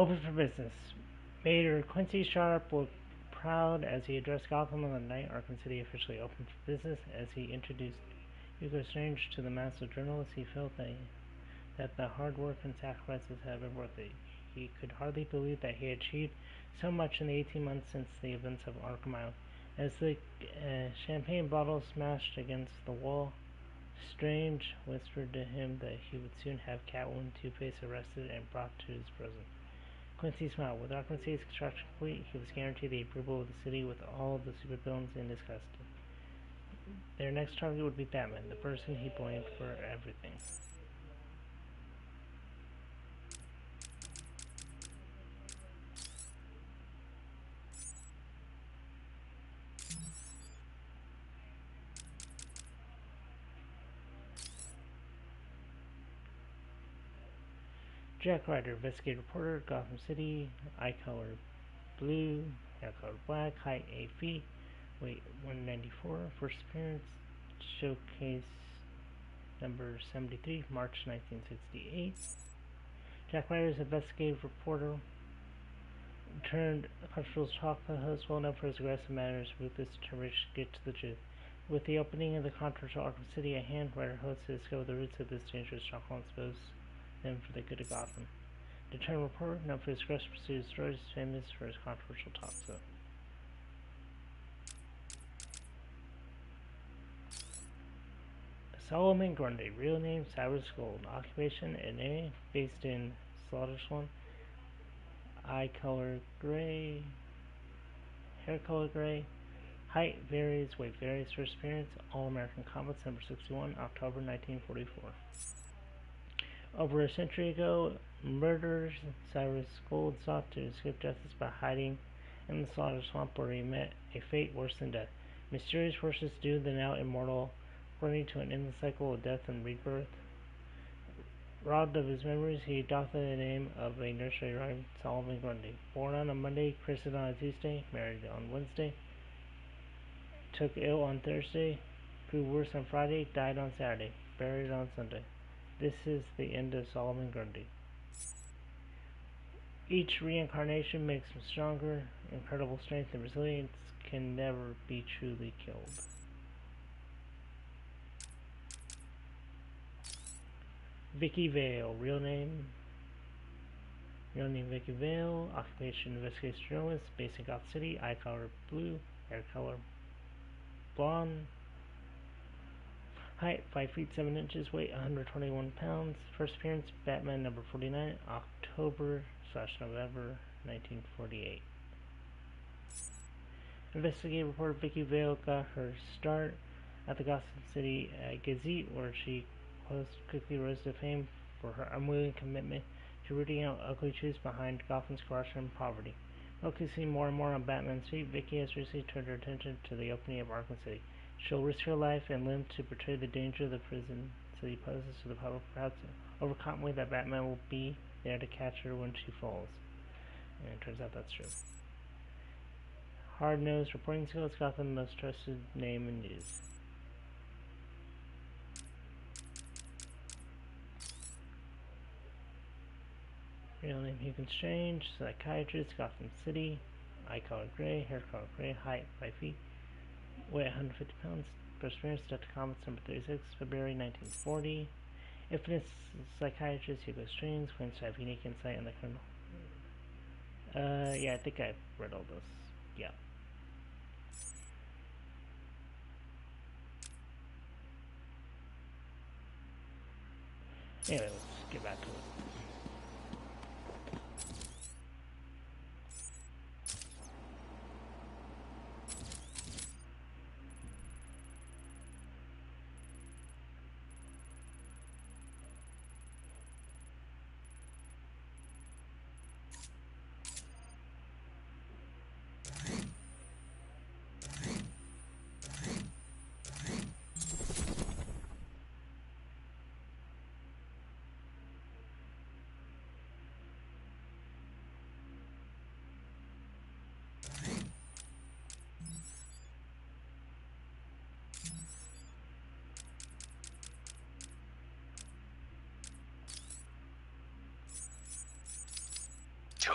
Open for business. Mayor Quincy Sharp looked proud as he addressed Gotham on the night Arkham City officially opened for business. As he introduced Hugo Strange to the mass of journalists, he felt that the hard work and sacrifices had been worth it. He could hardly believe that he had achieved so much in the 18 months since the events of Arkham Island. As the champagne bottle smashed against the wall, Strange whispered to him that he would soon have Catwoman, Two-Face arrested and brought to his prison. Quincy smiled. With Arkham City's construction complete, he was guaranteed the approval of the city with all of the supervillains in his custody. Their next target would be Batman, the person he blamed for everything. Jack Ryder, investigative reporter, Gotham City, eye color blue, hair color black, height 8 feet, weight 194, first appearance, showcase number 73, March 1968. Jack Ryder is an investigative reporter turned controversial talk host, well known for his aggressive manners, ruthless determination to get to the truth. With the opening of the controversial Arkham City at hand, Ryder hopes to discover the roots of this dangerous stronghold and expose them for the good of Gotham. Determined reporter, known for his aggressive pursuit of stories, is famous for his controversial talk show. Solomon Grundy, real name Cyrus Gold, occupation NA, based in Slaughterson, eye color gray, hair color gray, height varies, weight varies, first appearance, All American Comics number 61, October 1944. Over a century ago, murderers Cyrus Gold sought to escape justice by hiding in the Slaughter Swamp, where he met a fate worse than death. Mysterious forces doomed the now immortal running to an endless cycle of death and rebirth. Robbed of his memories, he adopted the name of a nursery rhyme, Solomon Grundy. Born on a Monday, christened on a Tuesday, married on Wednesday, took ill on Thursday, grew worse on Friday, died on Saturday, buried on Sunday. This is the end of Solomon Grundy. Each reincarnation makes him stronger. Incredible strength and resilience can never be truly killed. Vicky Vale, real name Vicky Vale, occupation investigation journalist, based in Gotham City, eye color blue, hair color blonde, height 5 feet 7 inches, weight 121 pounds, first appearance Batman number 49, October/November 1948. Investigative reporter Vicky Vale got her start at the Gotham City Gazette, where she quickly rose to fame for her unwavering commitment to rooting out ugly truths behind Gotham's corruption and poverty. Focusing more and more on Batman's feat, Vicky has recently turned her attention to the opening of Arkham City. She'll risk her life and limb to portray the danger the prison city poses to the public, perhaps overconfidently that Batman will be there to catch her when she falls. And it turns out that's true. Hard-nosed reporting skills, Gotham's most trusted name in news. Real name Hugo Strange, psychiatrist, Gotham City, eye color gray, hair color gray, height 5 feet, weight 150 pounds, first appearance, Dr. Comics number 36, February 1940. Infamous psychiatrist Hugo Strange claims to have unique insight on the criminal. Yeah, I think I've read all this. Yeah. Anyway, let's get back to it.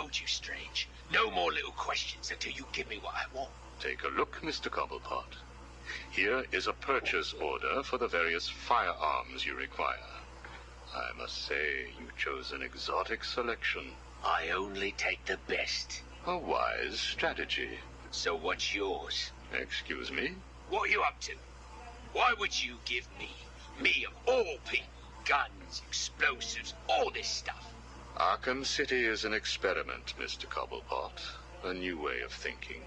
told you, Strange. No more little questions until you give me what I want. Take a look, Mr. Cobblepot. Here is a purchase order for the various firearms you require. I must say, you chose an exotic selection. I only take the best. A wise strategy. So what's yours? Excuse me? What are you up to? Why would you give me of all people, guns, explosives, all this stuff? Arkham City is an experiment, Mr. Cobblepot. A new way of thinking.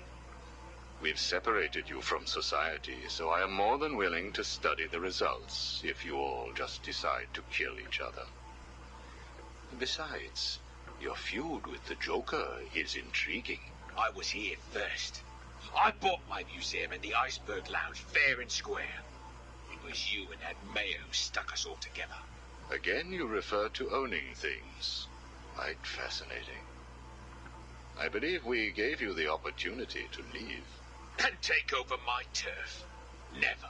We've separated you from society, so I am more than willing to study the results if you all just decide to kill each other. Besides, your feud with the Joker is intriguing. I was here first. I bought my museum in the Iceberg Lounge fair and square. It was you and that mayor who stuck us all together. Again, you refer to owning things. Quite fascinating. I believe we gave you the opportunity to leave. And take over my turf. Never.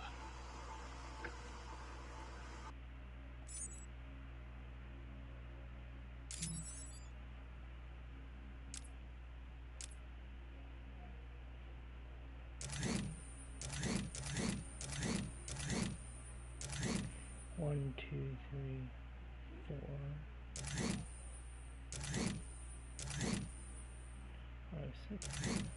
One, two, three, 4, 5, 6.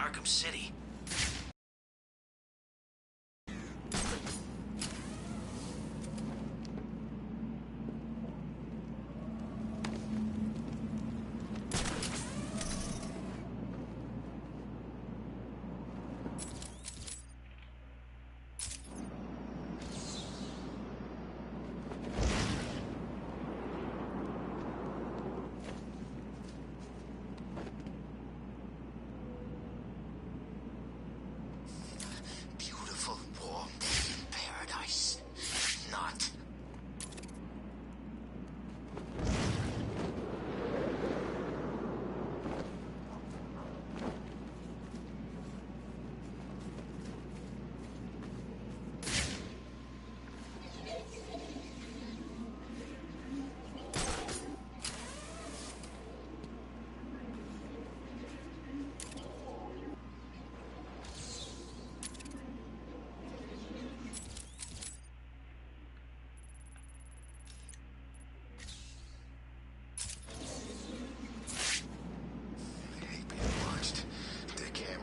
Arkham City.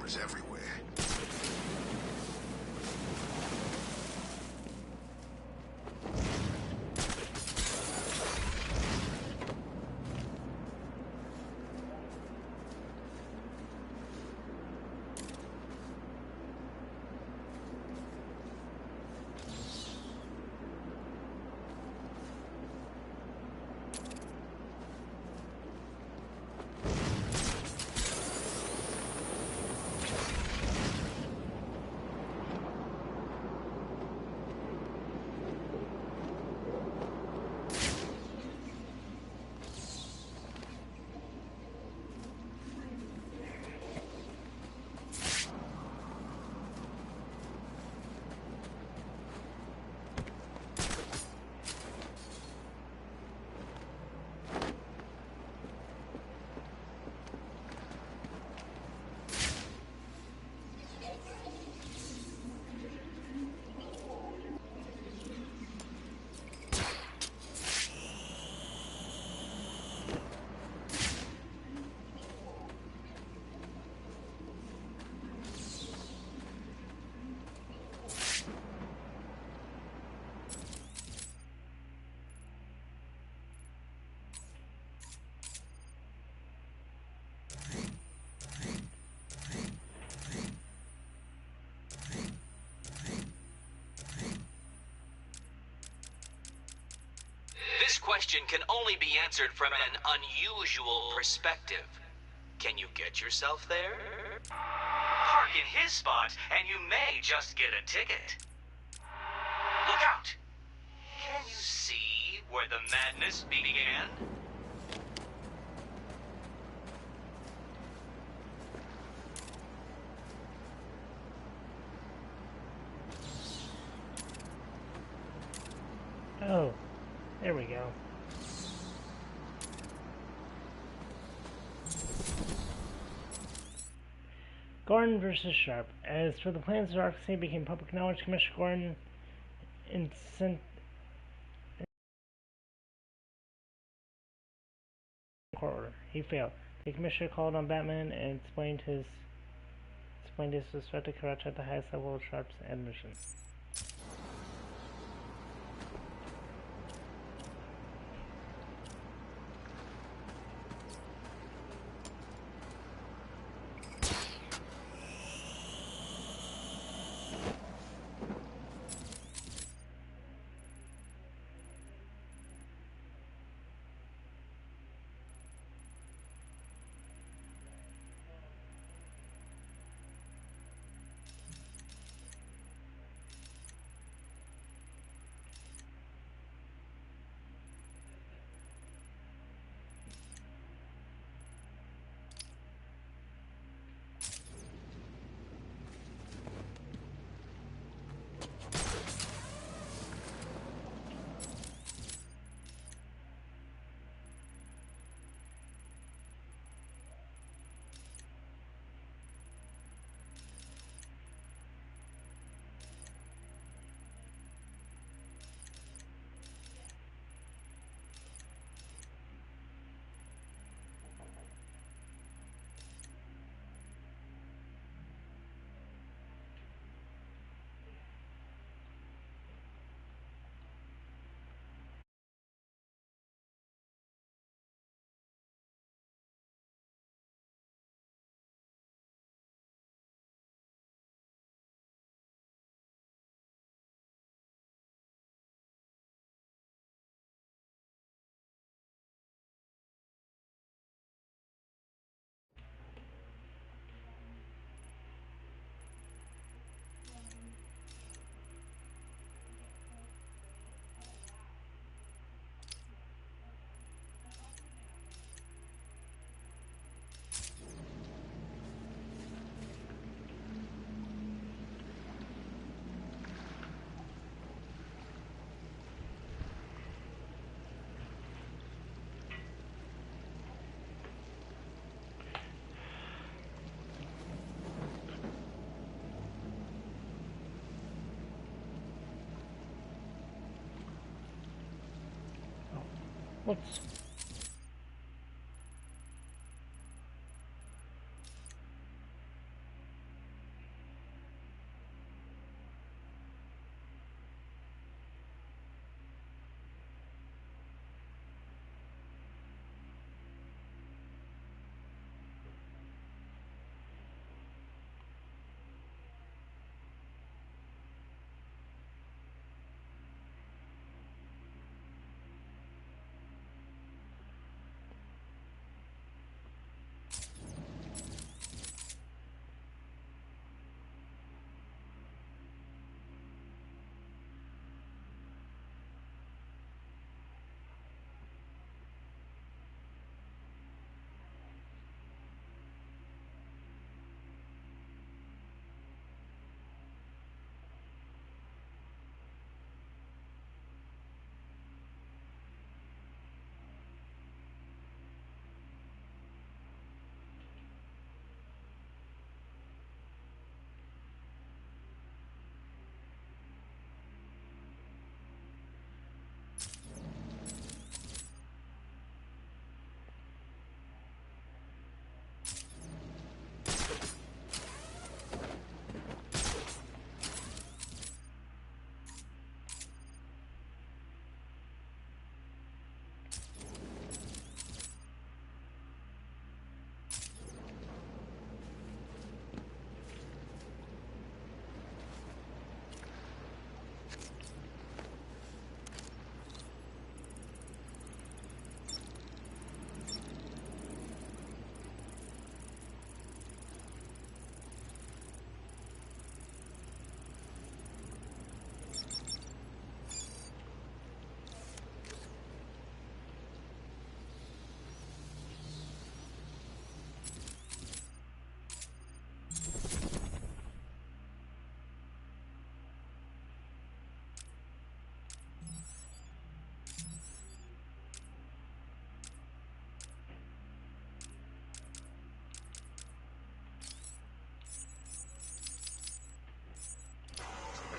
cameras everywhere. This question can only be answered from an unusual perspective. Can you get yourself there? Park in his spot, and you may just get a ticket. Look out! Can you see where the madness began? Oh, there we go. Gordon versus Sharp. As for the plans of Arkham City became public knowledge, Commissioner Gordon sent court order. He failed. The commissioner called on Batman and explained his suspected corruption at the highest level of Sharp's admission. Whoops.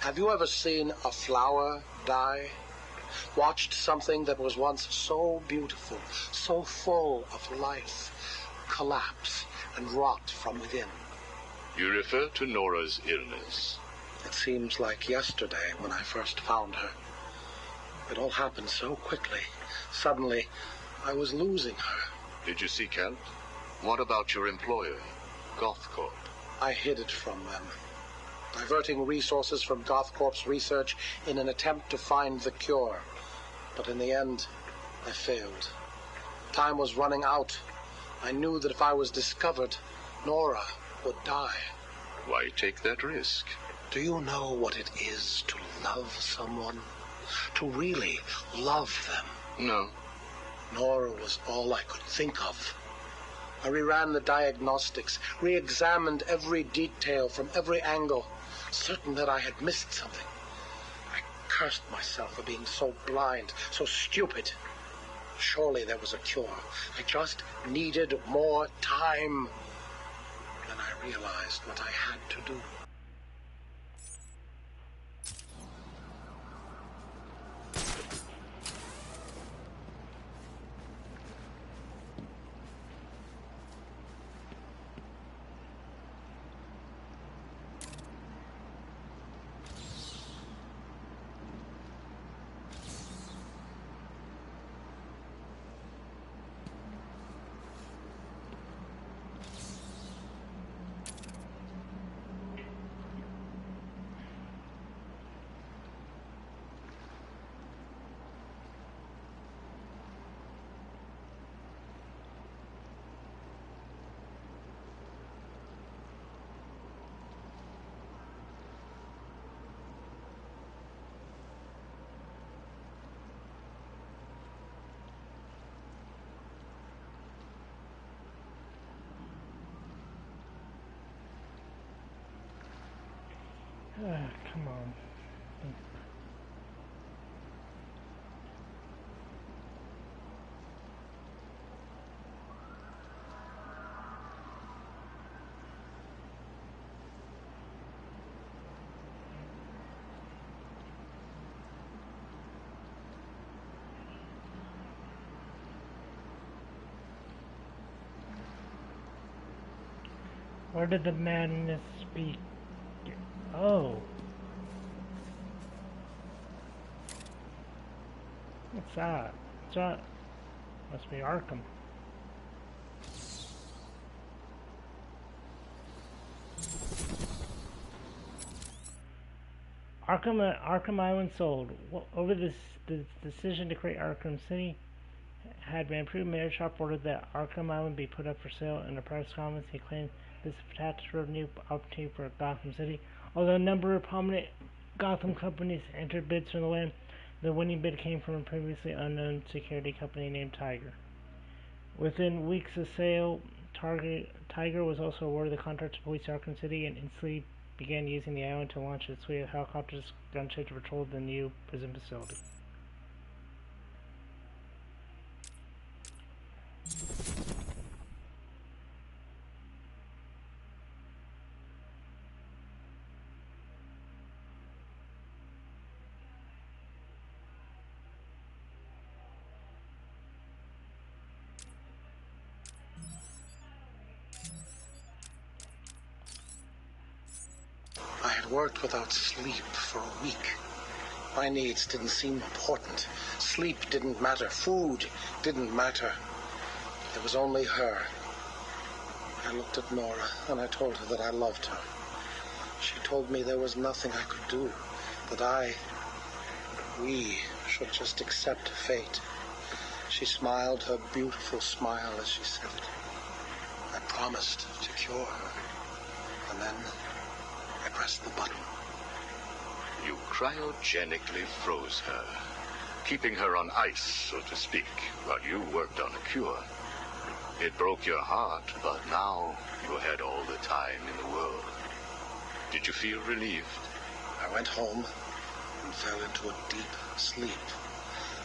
Have you ever seen a flower die? Watched something that was once so beautiful, so full of life, collapse and rot from within? You refer to Nora's illness. It seems like yesterday when I first found her. It all happened so quickly. Suddenly, I was losing her. Did you see Kent? What about your employer, GothCorp? I hid it from them, diverting resources from GothCorp's research in an attempt to find the cure. But in the end, I failed. Time was running out. I knew that if I was discovered, Nora would die. Why take that risk? Do you know what it is to love someone? To really love them? No. Nora was all I could think of. I reran the diagnostics, re-examined every detail from every angle, certain that I had missed something. I cursed myself for being so blind, so stupid. Surely there was a cure. I just needed more time. Then I realized what I had to do. Come on. Where did the madness speak? Oh. What's that? What's that? Must be Arkham. Arkham Island sold. Over the decision to create Arkham City had been approved, Mayor Shop ordered that Arkham Island be put up for sale in the press comments. He claimed this attached revenue opportunity for Gotham City. Although a number of prominent Gotham companies entered bids for the land, the winning bid came from a previously unknown security company named Tiger. Within weeks of sale, Tiger was also awarded the contract to police Arkham City and instantly began using the island to launch its fleet of helicopters, gunships to patrol the new prison facility. I had worked without sleep for a week. My needs didn't seem important. Sleep didn't matter. Food didn't matter. There was only her. I looked at Nora and I told her that I loved her. She told me there was nothing I could do, that we should just accept fate. She smiled her beautiful smile as she said it. I promised to cure her, and then I pressed the button. You cryogenically froze her, keeping her on ice, so to speak, while you worked on a cure. It broke your heart, but now you had all the time in the world. Did you feel relieved? I went home and fell into a deep sleep.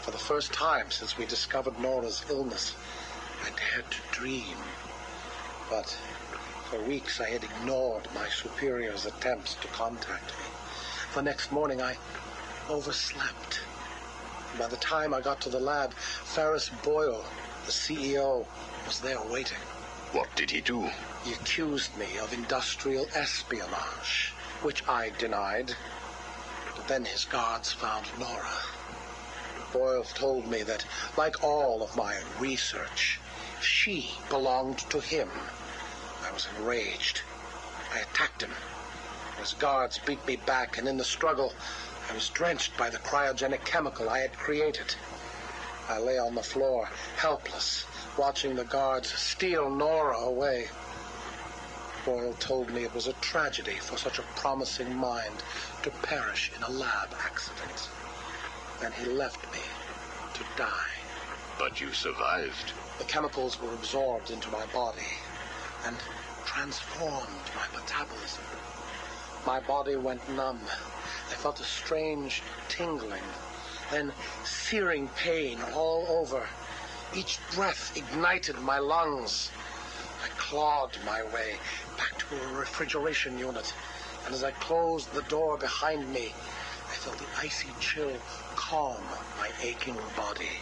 For the first time since we discovered Nora's illness, I dared to dream. But for weeks I had ignored my superior's attempts to contact me. The next morning, I overslept. By the time I got to the lab, Ferris Boyle, the CEO, was there waiting. What did he do? He accused me of industrial espionage, which I denied. But then his guards found Nora. Boyle told me that, like all of my research, she belonged to him. I was enraged. I attacked him. His guards beat me back, and in the struggle, I was drenched by the cryogenic chemical I had created. I lay on the floor, helpless, watching the guards steal Nora away. Boyle told me it was a tragedy for such a promising mind to perish in a lab accident. Then he left me to die. But you survived. The chemicals were absorbed into my body and transformed my metabolism. My body went numb. I felt a strange tingling, then searing pain all over. Each breath ignited my lungs. I clawed my way back to a refrigeration unit, and as I closed the door behind me, I felt the icy chill calm my aching body.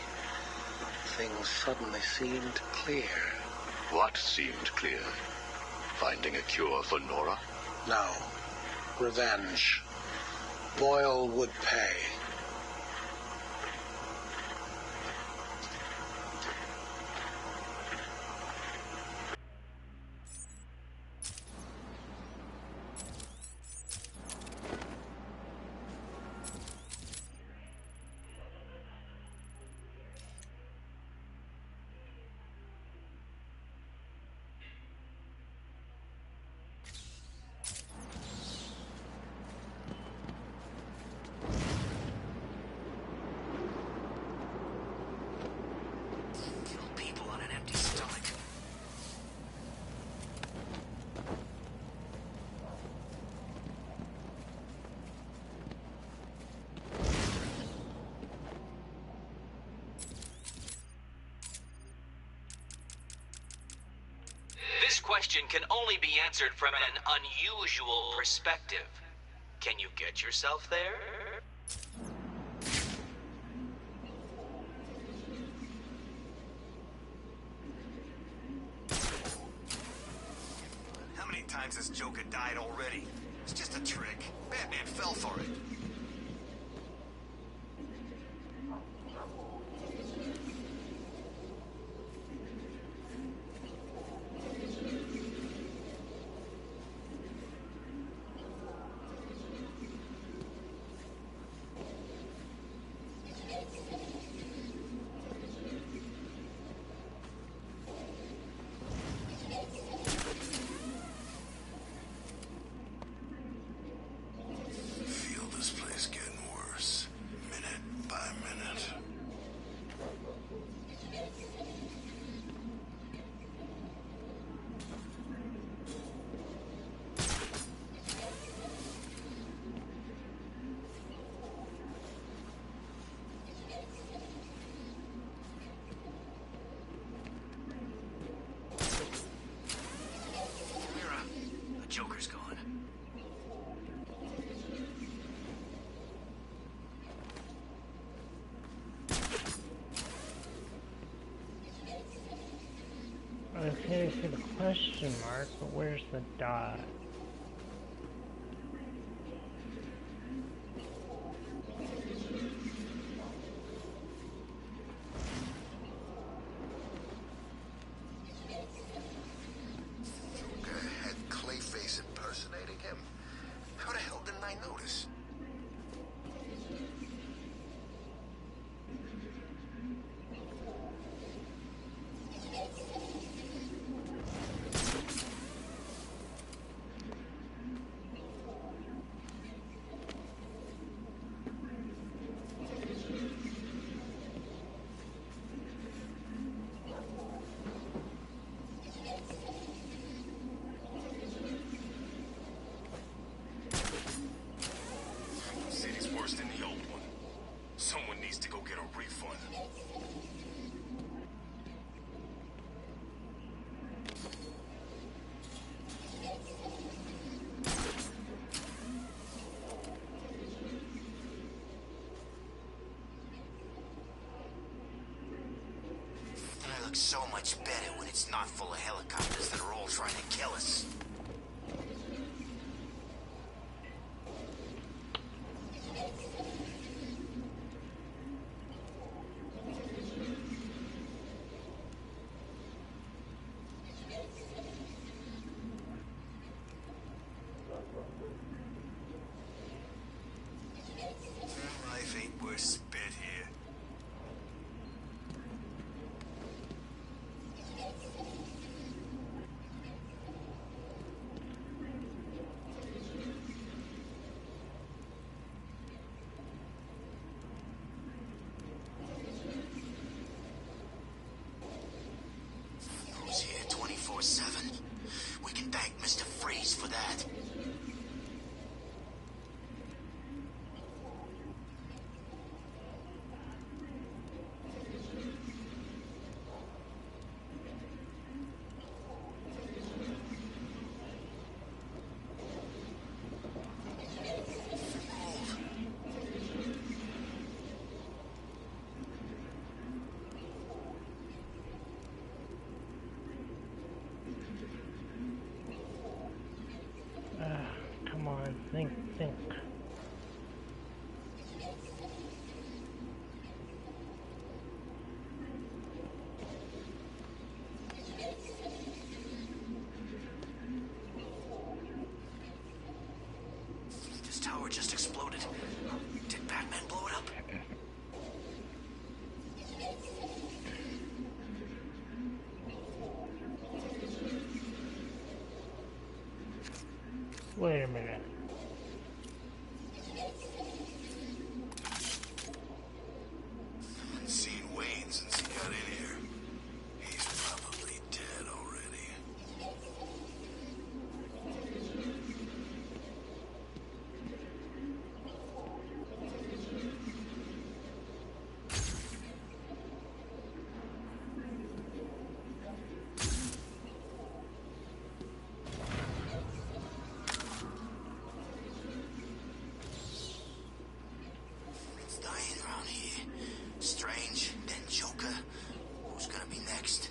Things suddenly seemed clear. What seemed clear? Finding a cure for Nora? No. Revenge. Boyle would pay. People on an empty stomach. This question can only be answered from an unusual perspective. Can you get yourself there? How many times has Joker died already? It's just a trick. Batman fell for it. Feel this place getting worse, minute by minute. Mira, the Joker's gone. Okay, I see the question mark, but where's the dot? Joker had Clayface impersonating him? How the hell didn't I notice? looks so much better when it's not full of helicopters that are all trying to kill us. Life ain't worth spit here. Who's here 24/7? We can thank Mr. Freeze for that. Come on, think. This tower just exploded. Did Batman blow it up? Wait a minute. Haven't seen Wayne since he got in here. He's probably dead already. It's dying around here. Strange, then Joker. Who's gonna be next?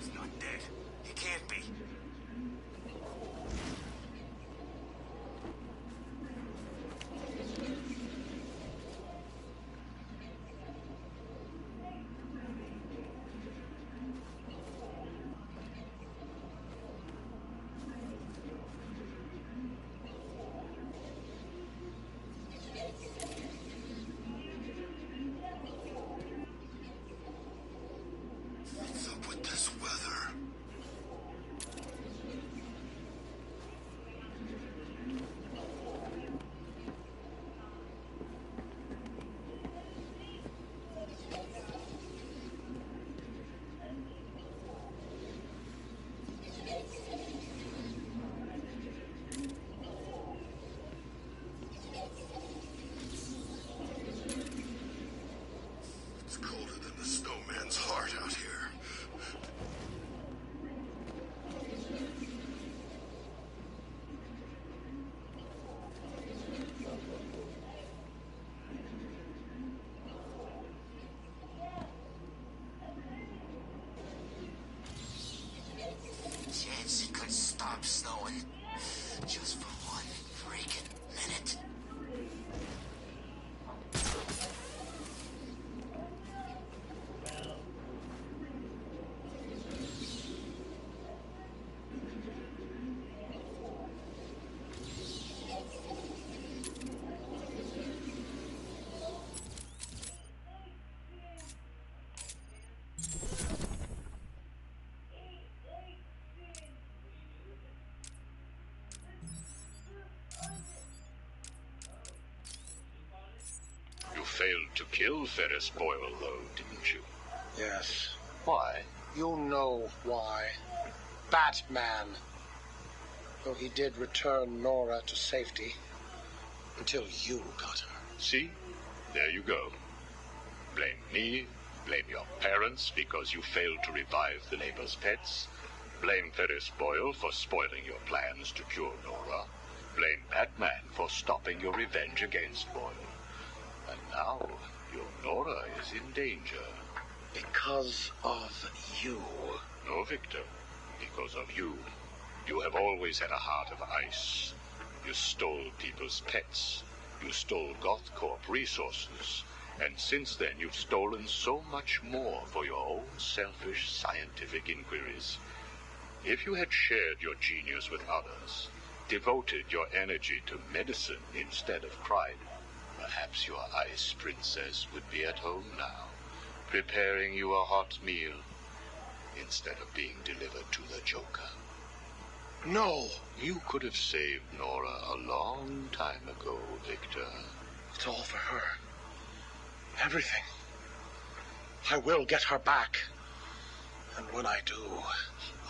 He's not dead. He can't be. What's up with this weather? It's colder than the snowman's heart out here. Chance it could stop snowing. Just for one freaking minute. You failed to kill Ferris Boyle, though, didn't you? Yes. Why? You know why. Batman. Though he did return Nora to safety. Until you got her. See? There you go. Blame me, blame your parents because you failed to revive the neighbor's pets. Blame Ferris Boyle for spoiling your plans to cure Nora. Blame Batman for stopping your revenge against Boyle. And now, your Nora is in danger. Because of you. No, Victor. Because of you. You have always had a heart of ice. You stole people's pets. You stole GothCorp resources. And since then, you've stolen so much more for your own selfish scientific inquiries. If you had shared your genius with others, devoted your energy to medicine instead of crime, perhaps your ice princess would be at home now, preparing you a hot meal, instead of being delivered to the Joker. No! You could have saved Nora a long time ago, Victor. It's all for her. Everything. I will get her back. And when I do,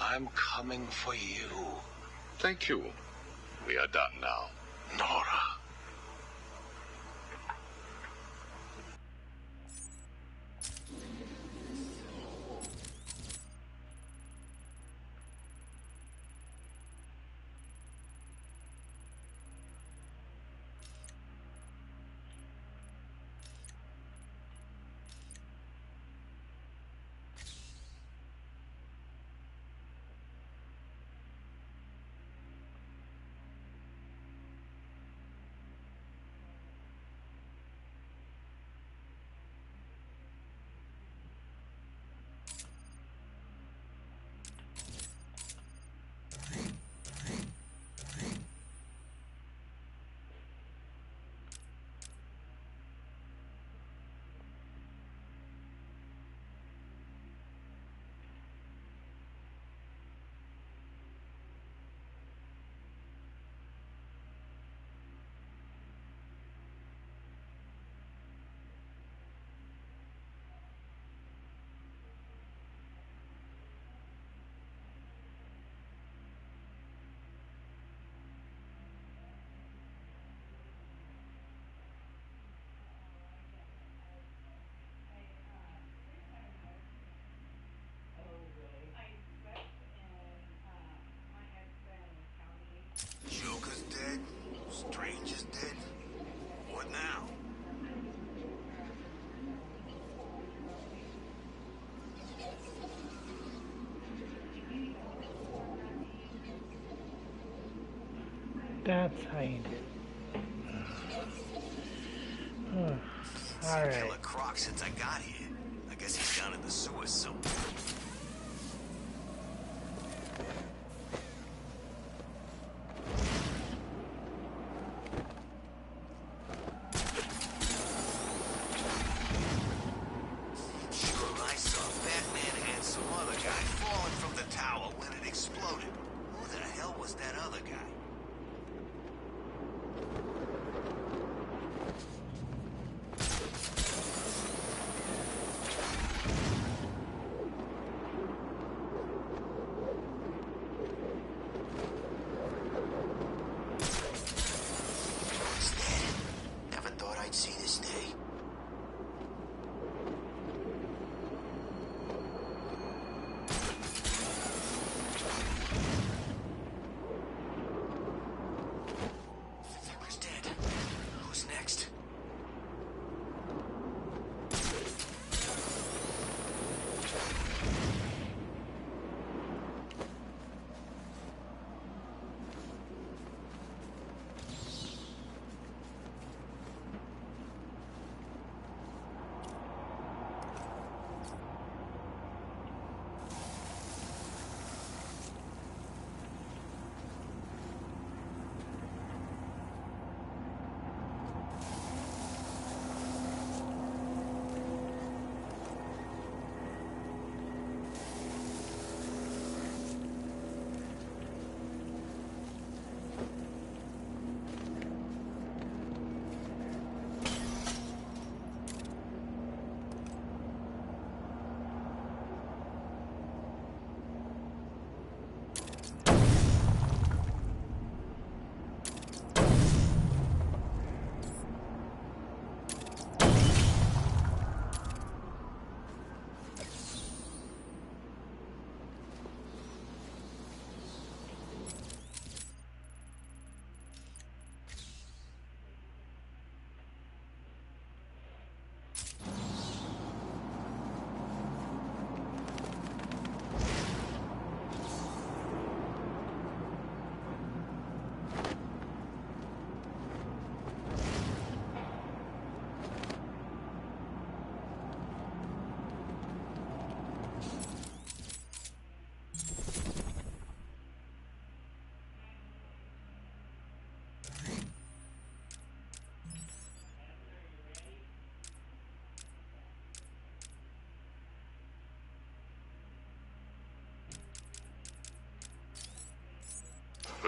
I'm coming for you. Thank you. We are done now. Nora. Joker's dead. Strange is dead. What now? That's how you do it. Alright. Killer Croc since I got here. I guess he's down in the sewers somewhere. Sure, I saw Batman and some other guy falling from the tower when it exploded. Who the hell was that other guy?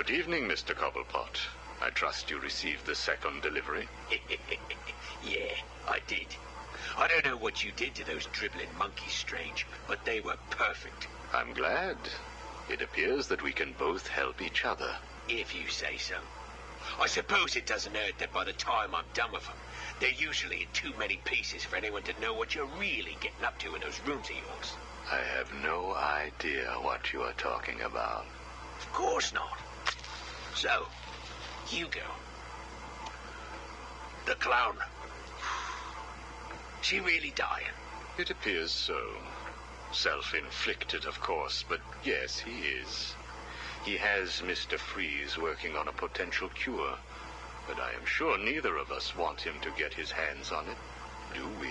Good evening, Mr. Cobblepot. I trust you received the second delivery. Yeah, I did. I don't know what you did to those dribbling monkeys, Strange, but they were perfect. I'm glad. It appears that we can both help each other. If you say so. I suppose it doesn't hurt that by the time I'm done with them, they're usually in too many pieces for anyone to know what you're really getting up to in those rooms of yours. I have no idea what you are talking about. Of course not. So, Hugo. The clown. She really dying? It appears so. Self-inflicted, of course, but yes, he is. He has Mr. Freeze working on a potential cure, but I am sure neither of us want him to get his hands on it, do we?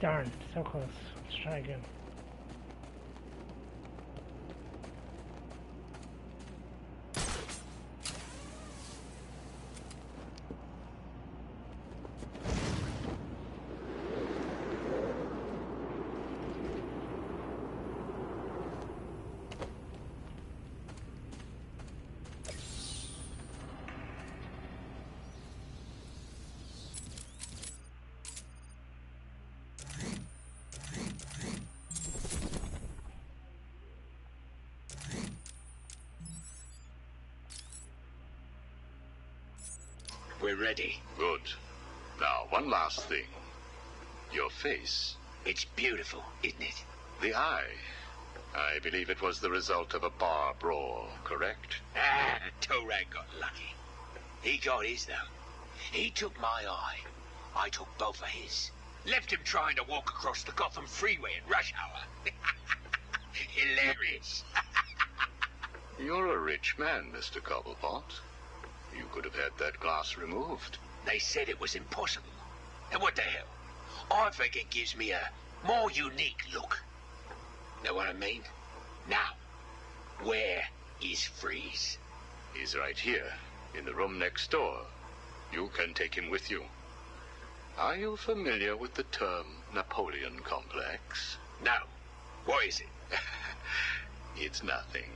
Darn, so close. Let's try again. We're ready. Good. Now, one last thing. Your face. It's beautiful, isn't it? The eye. I believe it was the result of a bar brawl, correct? Ah, Torag got lucky. He got his, though. He took my eye. I took both of his. Left him trying to walk across the Gotham freeway in rush hour. Hilarious. You're a rich man, Mr. Cobblepot. You could have had that glass removed. They said it was impossible. And what the hell? I think it gives me a more unique look. Know what I mean? Now, where is Freeze? He's right here, in the room next door. You can take him with you. Are you familiar with the term Napoleon complex? No. What is it? It's nothing.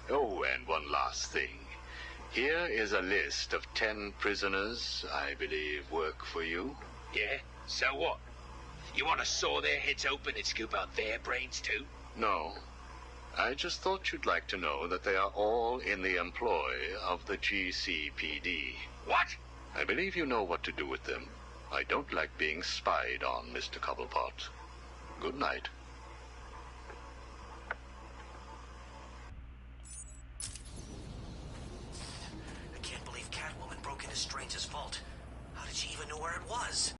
Oh, and one last thing. Here is a list of 10 prisoners I believe work for you. Yeah? So what? You want to saw their heads open and scoop out their brains too? No. I just thought you'd like to know that they are all in the employ of the GCPD. What? I believe you know what to do with them. I don't like being spied on, Mr. Cobblepot. Good night.